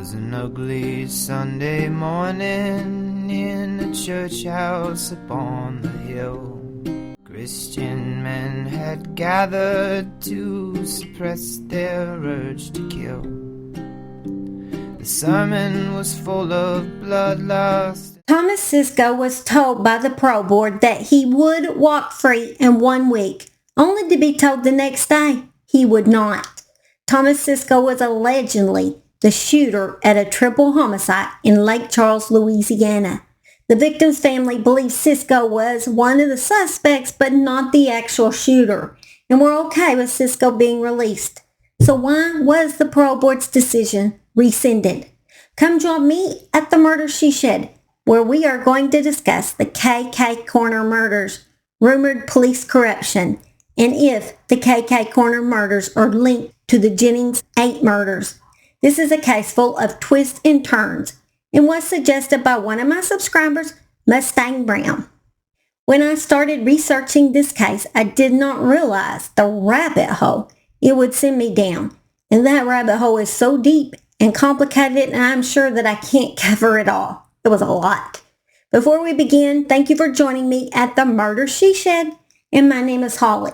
was an ugly Sunday morning in a church house upon the hill. Christian men had gathered to suppress their urge to kill. The sermon was full of bloodlust. Thomas CISCO was told by the parole board that he would walk free in 1 week, only to be told the next day he would not. Thomas CISCO was allegedly the shooter at a triple homicide in Lake Charles, Louisiana. The victim's family believes CISCO was one of the suspects, but not the actual shooter, and were okay with CISCO being released. So why was the parole board's decision rescinded? Come join me at the Murder She Shed, where we are going to discuss the KK Corner murders, rumored police corruption, and if the KK Corner murders are linked to the Jennings 8 murders. This is a case full of twists and turns, and was suggested by one of my subscribers, Mustang Brown. When I started researching this case, I did not realize the rabbit hole it would send me down. And that rabbit hole is so deep and complicated, and I'm sure that I can't cover it all. It was a lot. Before we begin, thank you for joining me at the Murder She Shed, and my name is Holly.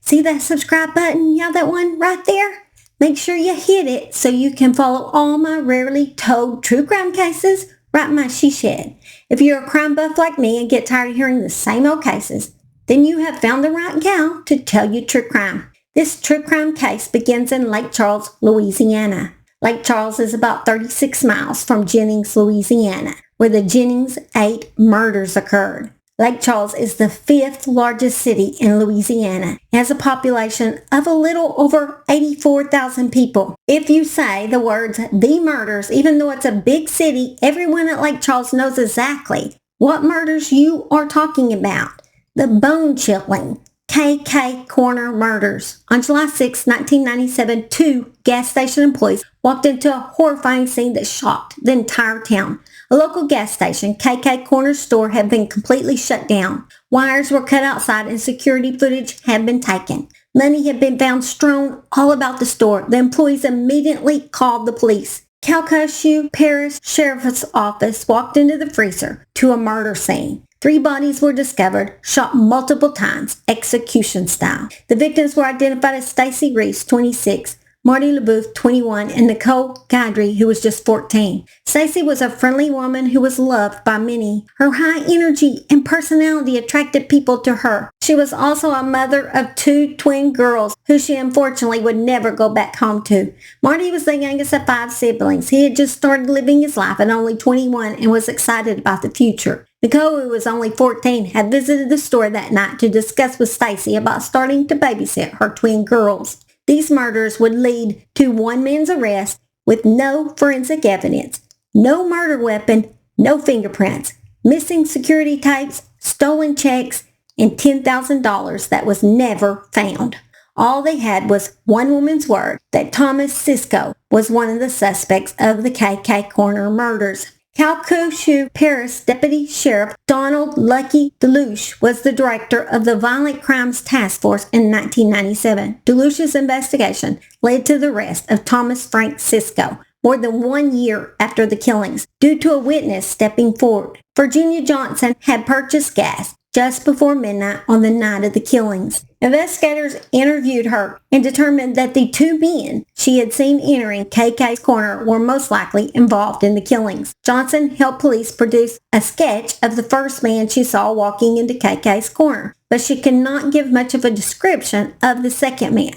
See that subscribe button? Yeah, that one right there? Make sure you hit it so you can follow all my rarely told true crime cases right in my she shed. If you're a crime buff like me and get tired of hearing the same old cases, then you have found the right gal to tell you true crime. This true crime case begins in Lake Charles, Louisiana. Lake Charles is about 36 miles from Jennings, Louisiana, where the Jennings 8 murders occurred. Lake Charles is the 5th largest city in Louisiana. It has a population of a little over 84,000 people. If you say the words "the murders," even though it's a big city, everyone at Lake Charles knows exactly what murders you are talking about. The bone-chilling KK Corner murders. On July 6, 1997, 2 gas station employees walked into a horrifying scene that shocked the entire town. A local gas station, KK Corner store, had been completely shut down. Wires were cut outside and security footage had been taken. Money had been found strewn all about the store. The employees immediately called the police. Calcasieu Parish Sheriff's Office walked into the freezer to a murder scene. 3 bodies were discovered, shot multiple times, execution style. The victims were identified as Stacy Reese, 26, Marty LeBoeuf, 21, and Nicole Guidry, who was just 14. Stacy was a friendly woman who was loved by many. Her high energy and personality attracted people to her. She was also a mother of 2 twin girls, who she unfortunately would never go back home to. Marty was the youngest of 5 siblings. He had just started living his life at only 21 and was excited about the future. Nicole, who was only 14, had visited the store that night to discuss with Stacy about starting to babysit her twin girls. These murders would lead to one man's arrest with no forensic evidence, no murder weapon, no fingerprints, missing security tapes, stolen checks, and $10,000 that was never found. All they had was one woman's word that Thomas CISCO was one of the suspects of the KK Corner murders. Calcasieu Parish Deputy Sheriff Donald Lucky Delouche was the director of the Violent Crimes Task Force in 1997. Delouche's investigation led to the arrest of Thomas Frank CISCO more than 1 year after the killings, due to a witness stepping forward. Virginia Johnson had purchased gas just before midnight on the night of the killings. Investigators interviewed her and determined that the 2 men she had seen entering KK's Corner were most likely involved in the killings. Johnson helped police produce a sketch of the first man she saw walking into KK's Corner, but she could not give much of a description of the second man,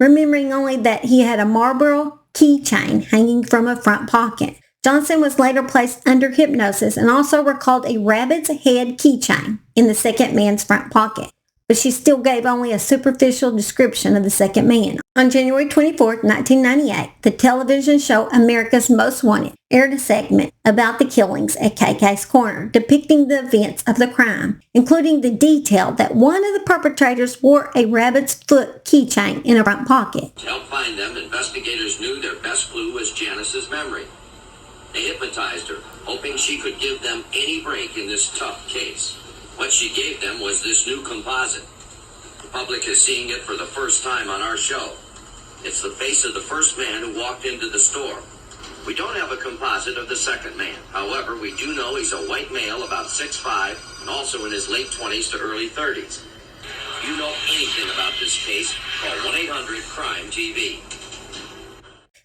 remembering only that he had a Marlboro keychain hanging from a front pocket. Johnson was later placed under hypnosis and also recalled a rabbit's head keychain in the second man's front pocket, but she still gave only a superficial description of the second man. On January 24, 1998, the television show America's Most Wanted aired a segment about the killings at KK's Corner, depicting the events of the crime, including the detail that one of the perpetrators wore a rabbit's foot keychain in a front pocket. To help find them, investigators knew their best clue was Janice's memory. They hypnotized her, hoping she could give them any break in this tough case. What she gave them was this new composite. The public is seeing it for the first time on our show. It's the face of the first man who walked into the store. We don't have a composite of the second man. However, we do know he's a white male, about 6'5", and also in his late 20s to early 30s. If you know anything about this case, call 1-800-CRIME-TV.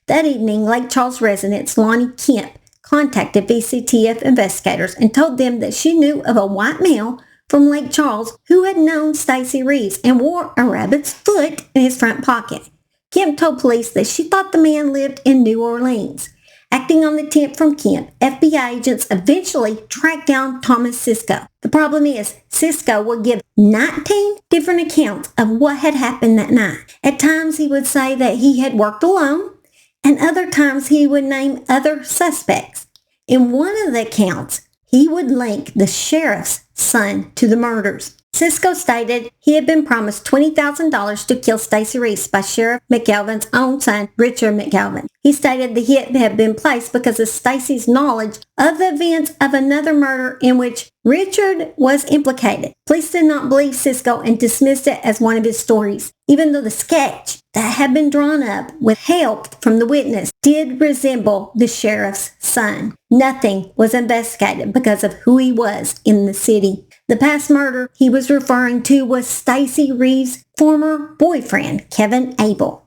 That evening, Lake Charles residents Lonnie Kemp contacted VCTF investigators and told them that she knew of a white male from Lake Charles who had known Stacey Reeves and wore a rabbit's foot in his front pocket. Kemp told police that she thought the man lived in New Orleans. Acting on the tip from Kemp, FBI agents eventually tracked down Thomas CISCO. The problem is, CISCO would give 19 different accounts of what had happened that night. At times, he would say that he had worked alone, and other times he would name other suspects. In one of the accounts, he would link the sheriff's son to the murders. CISCO stated he had been promised $20,000 to kill Stacey Reeves by Sheriff McGalvin's own son, Richard McGalvin. He stated the hit had been placed because of Stacey's knowledge of the events of another murder in which Richard was implicated. Police did not believe CISCO and dismissed it as one of his stories, even though the sketch that had been drawn up with help from the witness did resemble the sheriff's son. Nothing was investigated because of who he was in the city. The past murder he was referring to was Stacey Reeves' former boyfriend, Kevin Abel.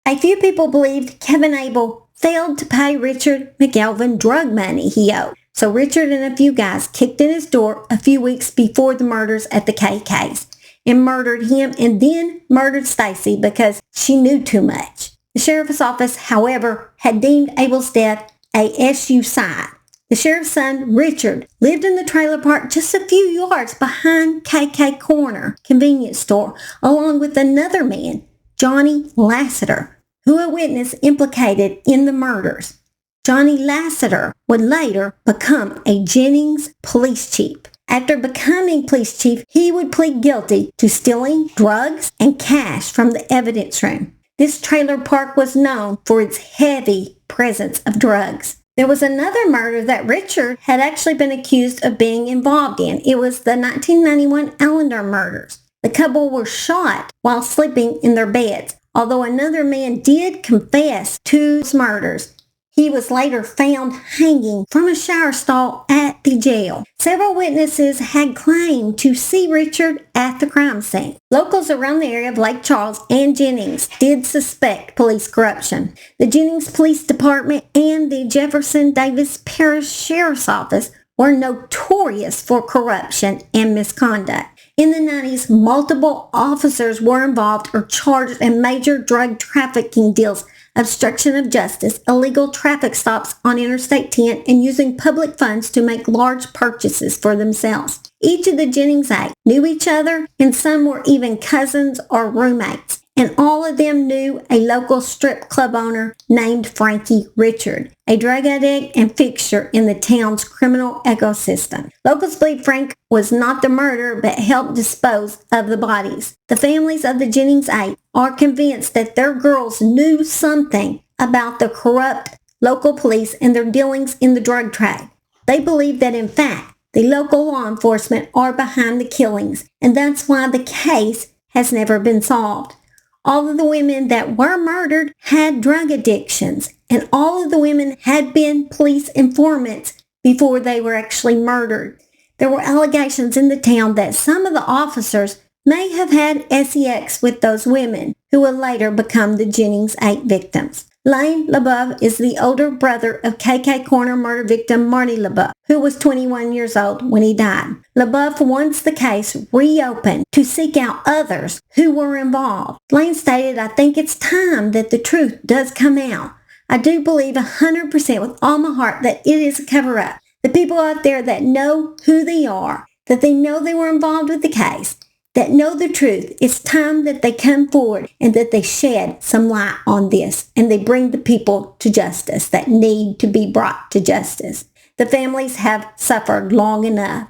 A few people believed Kevin Abel failed to pay Richard McGalvin drug money he owed. So Richard and a few guys kicked in his door a few weeks before the murders at the KK's and murdered him and then murdered Stacey because she knew too much. The sheriff's office, however, had deemed Abel's death a SU-cide. The sheriff's son, Richard, lived in the trailer park just a few yards behind KK Corner convenience store, along with another man, Johnny Lassiter, who a witness implicated in the murders. Johnny Lassiter would later become a Jennings police chief. After becoming police chief, he would plead guilty to stealing drugs and cash from the evidence room. This trailer park was known for its heavy presence of drugs. There was another murder that Richard had actually been accused of being involved in. It was the 1991 Allender murders. The couple were shot while sleeping in their beds. Although another man did confess to his murders, he was later found hanging from a shower stall at the jail. Several witnesses had claimed to see Richard at the crime scene. Locals around the area of Lake Charles and Jennings did suspect police corruption. The Jennings Police Department and the Jefferson Davis Parish Sheriff's Office were notorious for corruption and misconduct. In the 90s, multiple officers were involved or charged in major drug trafficking deals, obstruction of justice, illegal traffic stops on Interstate 10, and using public funds to make large purchases for themselves. Each of the Jennings 8 knew each other, and some were even cousins or roommates. And all of them knew a local strip club owner named Frankie Richard, a drug addict and fixture in the town's criminal ecosystem. Locals believe Frank was not the murderer but helped dispose of the bodies. The families of the Jennings 8 are convinced that their girls knew something about the corrupt local police and their dealings in the drug trade. They believe that in fact, the local law enforcement are behind the killings, and that's why the case has never been solved. All of the women that were murdered had drug addictions, and all of the women had been police informants before they were actually murdered. There were allegations in the town that some of the officers may have had sex with those women, who would later become the Jennings 8 victims. Lane LeBeouf is the older brother of KK Corner murder victim Marty LeBeouf, who was 21 years old when he died. LeBeouf wants the case reopened to seek out others who were involved. Lane stated, "I think it's time that the truth does come out. I do believe 100% with all my heart that it is a cover-up. The people out there that know who they are, that they know they were involved with the case, that know the truth, it's time that they come forward and that they shed some light on this and they bring the people to justice that need to be brought to justice. The families have suffered long enough.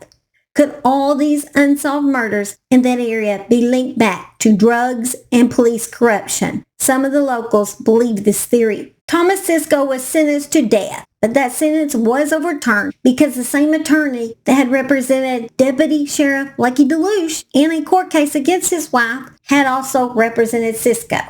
Could all these unsolved murders in that area be linked back to drugs and police corruption? Some of the locals believe this theory. Thomas CISCO was sentenced to death, but that sentence was overturned because the same attorney that had represented Deputy Sheriff Lucky DeLuche in a court case against his wife had also represented CISCO.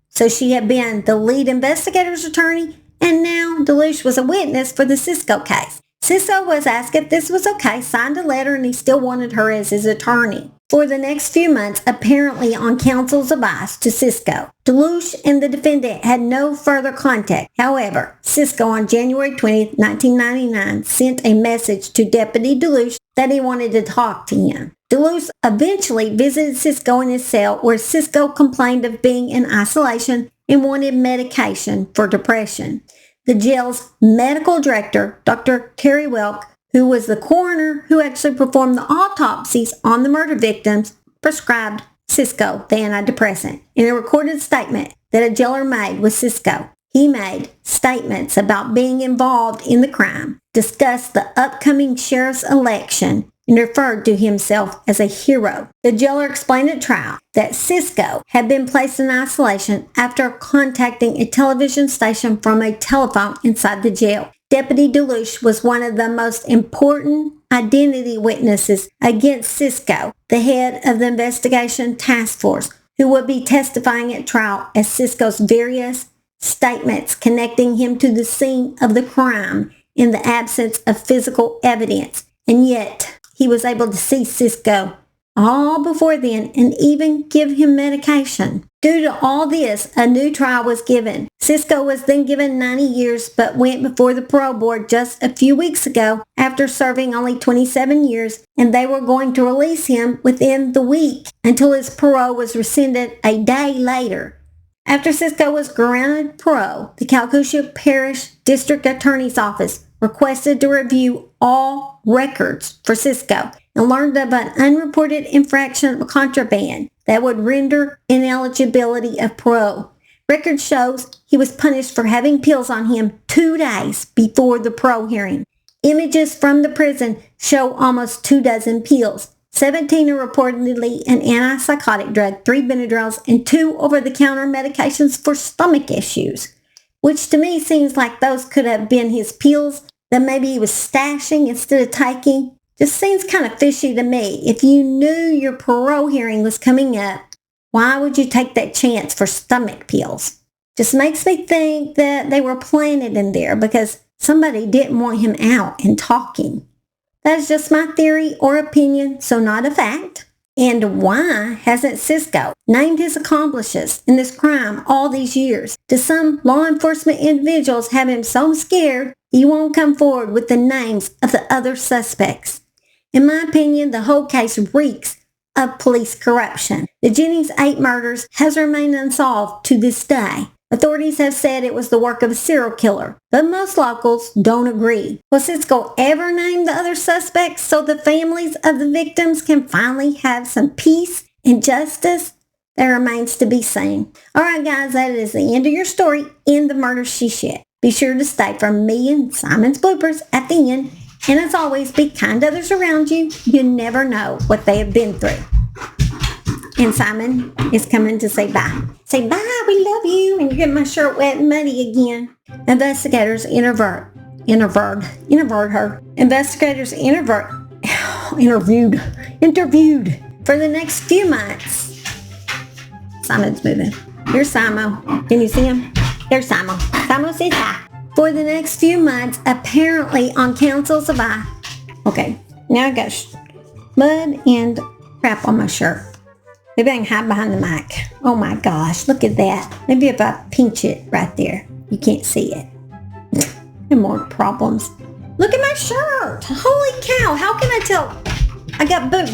So she had been the lead investigator's attorney and now Deluche was a witness for the CISCO case. CISCO was asked if this was okay, signed a letter, and he still wanted her as his attorney. For the next few months, apparently on counsel's advice to CISCO, Deluche and the defendant had no further contact. However, CISCO on January 20, 1999 sent a message to Deputy Deluche that he wanted to talk to him. Deluche eventually visited CISCO in his cell, where CISCO complained of being in isolation and wanted medication for depression. The jail's medical director, Dr. Terry Welk, who was the coroner who actually performed the autopsies on the murder victims, prescribed CISCO the antidepressant. In a recorded statement that a jailer made with CISCO, he made statements about being involved in the crime, discussed the upcoming sheriff's election, and referred to himself as a hero. The jailer explained at trial that CISCO had been placed in isolation after contacting a television station from a telephone inside the jail. Deputy Deluche was one of the most important identity witnesses against CISCO, the head of the investigation task force, who would be testifying at trial as CISCO's various statements connecting him to the scene of the crime in the absence of physical evidence. And yet, he was able to see CISCO all before then and even give him medication. Due to all this, a new trial was given. CISCO was then given 90 years but went before the parole board just a few weeks ago after serving only 27 years, and they were going to release him within the week until his parole was rescinded a day later. After CISCO was granted parole, the Calcasieu Parish District Attorney's Office requested to review all records for CISCO and learned of an unreported infraction of contraband that would render ineligibility of parole. Record shows he was punished for having pills on him 2 days before the parole hearing. Images from the prison show almost 24 pills. 17 are reportedly an antipsychotic drug, 3 Benadryls, and 2 over-the-counter medications for stomach issues, which to me seems like those could have been his pills that maybe he was stashing instead of taking. Just seems kind of fishy to me. If you knew your parole hearing was coming up, why would you take that chance for stomach pills? Just makes me think that they were planted in there because somebody didn't want him out and talking. That is just my theory or opinion, so not a fact. And why hasn't CISCO named his accomplices in this crime all these years? Do some law enforcement individuals have him so scared he won't come forward with the names of the other suspects? In my opinion, the whole case reeks of police corruption. The Jennings 8 murders has remained unsolved to this day. Authorities have said it was the work of a serial killer, but most locals don't agree. Will CISCO ever name the other suspects so the families of the victims can finally have some peace and justice? That remains to be seen. Alright guys, that is the end of your story in the Murder She Shed. Be sure to stay for me and Simon's bloopers at the end. And as always, be kind to others around you. You never know what they have been through. And Simon is coming to say bye. Say bye, we love you. And you're getting my shirt wet and muddy again. Investigators interviewed her. Investigators interviewed for the next few months. Simon's moving. Here's Simo. Can you see him? There's Simo. Simo says hi. For the next few months, apparently on counsel's advice. Okay, now I got mud and crap on my shirt. Maybe I can hide behind the mic. Oh my gosh, look at that. Maybe if I pinch it right there, you can't see it. And more problems. Look at my shirt. Holy cow, how can I tell? I got boob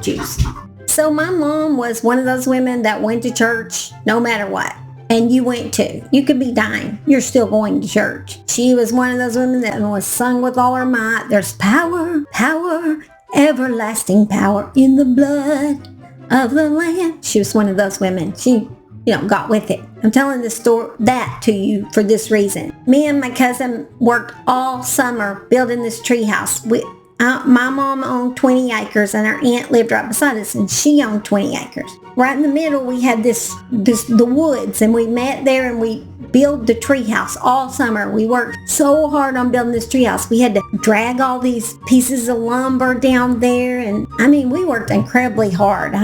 juice. So my mom was one of those women that went to church no matter what. And you went too. You could be dying. You're still going to church. She was one of those women that was sung with all her might. There's power, everlasting power in the blood of the Lamb. She was one of those women. She, got with it. I'm telling that to you for this reason. Me and my cousin worked all summer building this tree house. My mom owned 20 acres and our aunt lived right beside us and she owned 20 acres. Right in the middle we had the woods, and we met there and we built the tree house all summer. We worked so hard on building this tree house. We had to drag all these pieces of lumber down there, and we worked incredibly hard.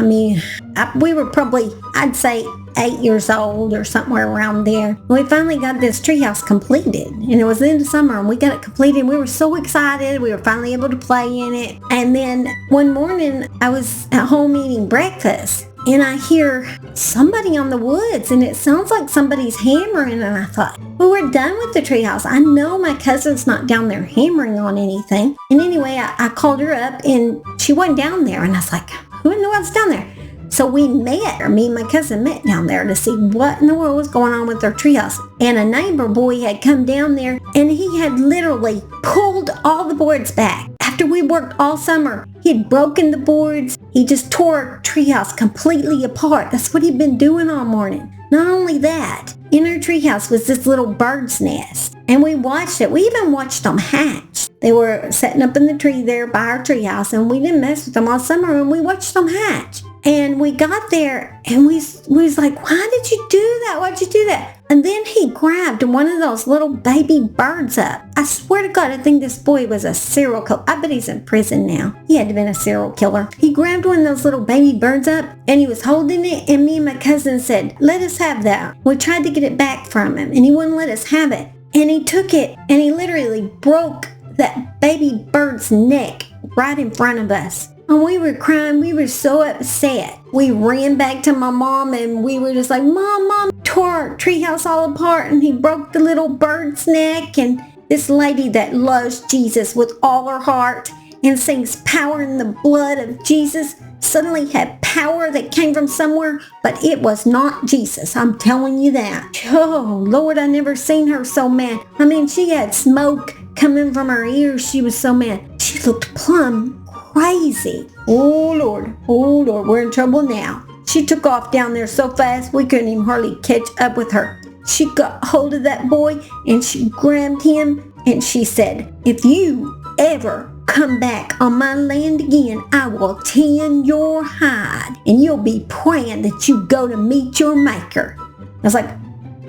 We were probably, I'd say 8 years old or somewhere around there. We finally got this treehouse completed, and it was the end of summer, and we got it completed. We were so excited. We were finally able to play in it. And then one morning, I was at home eating breakfast, and I hear somebody on the woods, and it sounds like somebody's hammering, and I thought, well, we're done with the treehouse. I know my cousin's not down there hammering on anything. And anyway, I called her up, and she wasn't down there, and I was like, who in the world's down there? So we met, or me and my cousin met down there to see what in the world was going on with their treehouse. And a neighbor boy had come down there, and he had literally pulled all the boards back. After we worked all summer, he had broken the boards. He just tore our treehouse completely apart. That's what he'd been doing all morning. Not only that, in our treehouse was this little bird's nest, and we watched it. We even watched them hatch. They were setting up in the tree there by our treehouse, and we didn't mess with them all summer, and we watched them hatch. And we got there, and we was like, why did you do that? Why'd you do that? And then he grabbed one of those little baby birds up. I swear to God, I think this boy was a serial killer. I bet he's in prison now. He had to have been a serial killer. He grabbed one of those little baby birds up, and he was holding it, and me and my cousin said, let us have that. We tried to get it back from him, and he wouldn't let us have it. And he took it, and he literally broke that baby bird's neck right in front of us. And we were crying. We were so upset. We ran back to my mom, and we were just like, Mom, tore our treehouse all apart, and he broke the little bird's neck. And this lady that loves Jesus with all her heart and sings power in the blood of Jesus suddenly had power that came from somewhere, but it was not Jesus. I'm telling you that. Oh, Lord, I never seen her so mad. I mean, she had smoke coming from her ears. She was so mad. She looked plumb crazy. Oh Lord, we're in trouble now. She took off down there so fast we couldn't even hardly catch up with her. She got hold of that boy, and she grabbed him, and she said, if you ever come back on my land again, I will tan your hide, and you'll be praying that you go to meet your maker. I was like,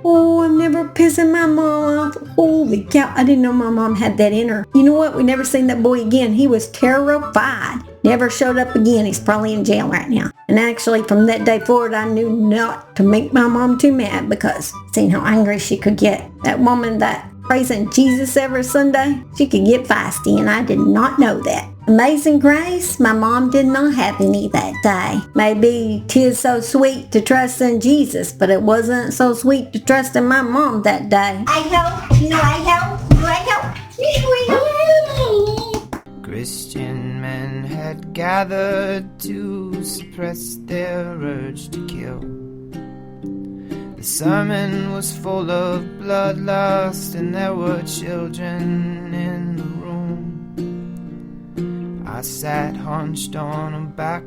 oh, I'm never pissing my mom off. Holy cow, I didn't know my mom had that in her. You know what? We never seen that boy again. He was terrified. Never showed up again. He's probably in jail right now. And actually, from that day forward, I knew not to make my mom too mad, because seeing how angry she could get. That woman that praising Jesus every Sunday, she could get feisty, and I did not know that. Amazing grace, my mom did not have any that day. Maybe 'tis so sweet to trust in Jesus, but it wasn't so sweet to trust in my mom that day. Christian men had gathered to suppress their urge to kill. The sermon was full of bloodlust, and there were children in the room. I sat hunched on a back